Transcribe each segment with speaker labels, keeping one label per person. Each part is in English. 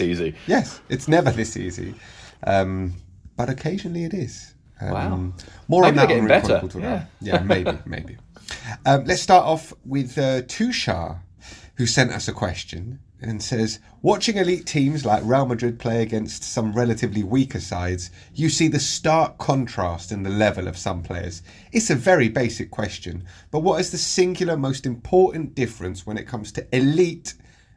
Speaker 1: easy.
Speaker 2: Yes, it's never this easy. But occasionally it is.
Speaker 1: Wow.
Speaker 2: More
Speaker 1: Maybe
Speaker 2: on that
Speaker 1: they're
Speaker 2: on
Speaker 1: getting
Speaker 2: Really
Speaker 1: better.
Speaker 2: Chronicle now. Yeah, maybe. Let's start off with Tushar, who sent us a question and says, watching elite teams like Real Madrid play against some relatively weaker sides, you see the stark contrast in the level of some players. It's a very basic question, but what is the singular most important difference when it comes to elite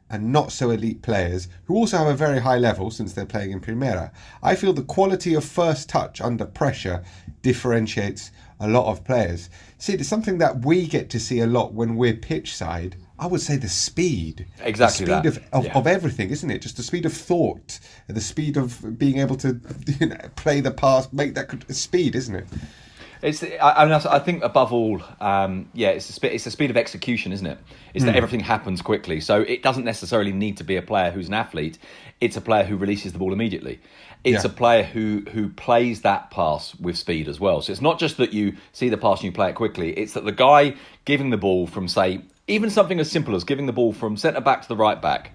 Speaker 2: and not so elite players who also have a very high level since they're playing in Primera? I feel the quality of first touch under pressure differentiates a lot of players. See, it's something that we get to see a lot when we're pitch side. I would say the speed.
Speaker 1: Exactly
Speaker 2: the speed of everything, isn't it? Just the speed of thought, the speed of being able to play the pass, make that speed, isn't it?
Speaker 1: I think above all, it's the speed of execution, isn't it? It's that everything happens quickly. So it doesn't necessarily need to be a player who's an athlete. It's a player who releases the ball immediately. It's a player who plays that pass with speed as well. So it's not just that you see the pass and you play it quickly. It's that the guy giving the ball from, say, even something as simple as giving the ball from centre back to the right back,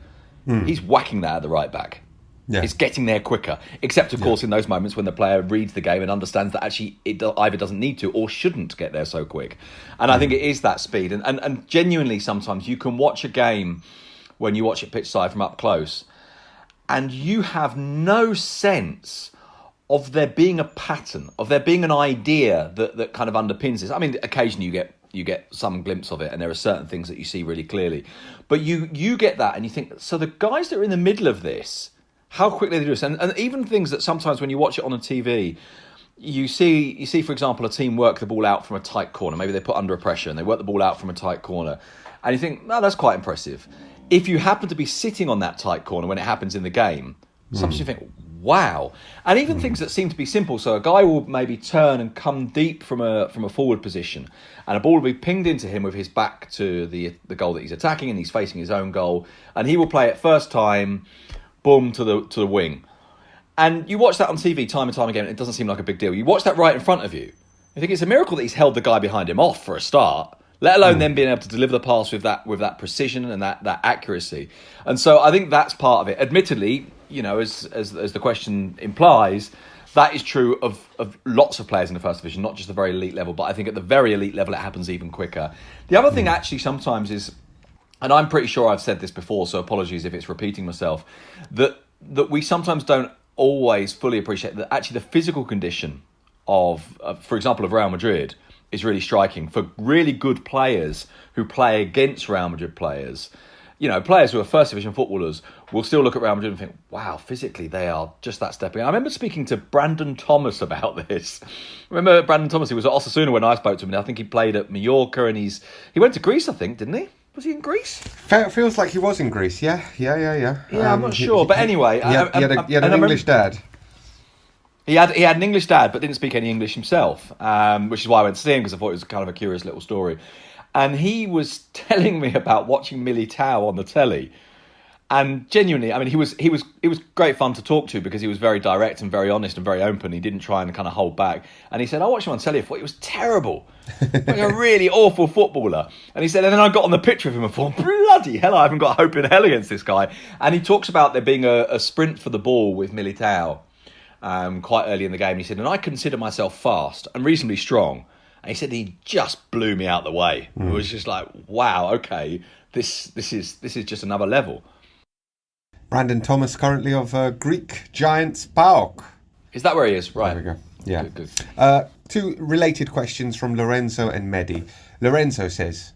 Speaker 1: he's whacking that at the right back. Yeah. It's getting there quicker, except, of course, in those moments when the player reads the game and understands that actually it either doesn't need to or shouldn't get there so quick. And I think it is that speed. And genuinely, sometimes you can watch a game when you watch it pitch side from up close and you have no sense of there being a pattern, of there being an idea that kind of underpins this. I mean, occasionally you get some glimpse of it, and there are certain things that you see really clearly. But you get that and you think, so the guys that are in the middle of this, how quickly they do this, and even things that sometimes when you watch it on a TV, you see, for example, a team work the ball out from a tight corner. Maybe they put under a pressure and they work the ball out from a tight corner, and you think, no, that's quite impressive. If you happen to be sitting on that tight corner when it happens in the game, sometimes you think, wow. And even things that seem to be simple. So a guy will maybe turn and come deep from a forward position, and a ball will be pinged into him with his back to the goal that he's attacking, and he's facing his own goal, and he will play it first time, boom, to the wing. And you watch that on TV time and time again, and it doesn't seem like a big deal. You watch that right in front of you. I think it's a miracle that he's held the guy behind him off for a start, let alone then being able to deliver the pass with that precision and that accuracy. And so I think that's part of it. Admittedly, as the question implies, that is true of lots of players in the first division, not just the very elite level, but I think at the very elite level it happens even quicker. The other thing actually sometimes is, and I'm pretty sure I've said this before, so apologies if it's repeating myself, that we sometimes don't always fully appreciate that actually the physical condition of for example, of Real Madrid is really striking. For really good players who play against Real Madrid players, players who are first division footballers will still look at Real Madrid and think, wow, physically they are just that stepping. I remember speaking to Brandon Thomas about this. Remember Brandon Thomas? He was at Osasuna when I spoke to him, and I think he played at Mallorca, and he went to Greece, I think, didn't he? Was he in Greece?
Speaker 2: Feels like he was in Greece, yeah.
Speaker 1: Yeah, I'm not sure, but anyway.
Speaker 2: He had an English dad.
Speaker 1: He had an English dad, but didn't speak any English himself, which is why I went to see him, because I thought it was kind of a curious little story. And he was telling me about watching Militao on the telly. And genuinely, I mean, he was great fun to talk to because he was very direct and very honest and very open. He didn't try and kind of hold back. And he said, I watched him on telly, I thought he was terrible. Like a really awful footballer. And he said, and then I got on the pitch with him and thought, bloody hell, I haven't got hope in hell against this guy. And he talks about there being a sprint for the ball with Militao quite early in the game. He said, and I consider myself fast and reasonably strong. And he said he just blew me out the way. It was just like, wow, okay, this is just another level.
Speaker 2: Brandon Thomas, currently of Greek Giants PAOK.
Speaker 1: Is that where he is? Right.
Speaker 2: There we go. Yeah.
Speaker 1: Good.
Speaker 2: Two related questions from Lorenzo and Mehdi. Lorenzo says,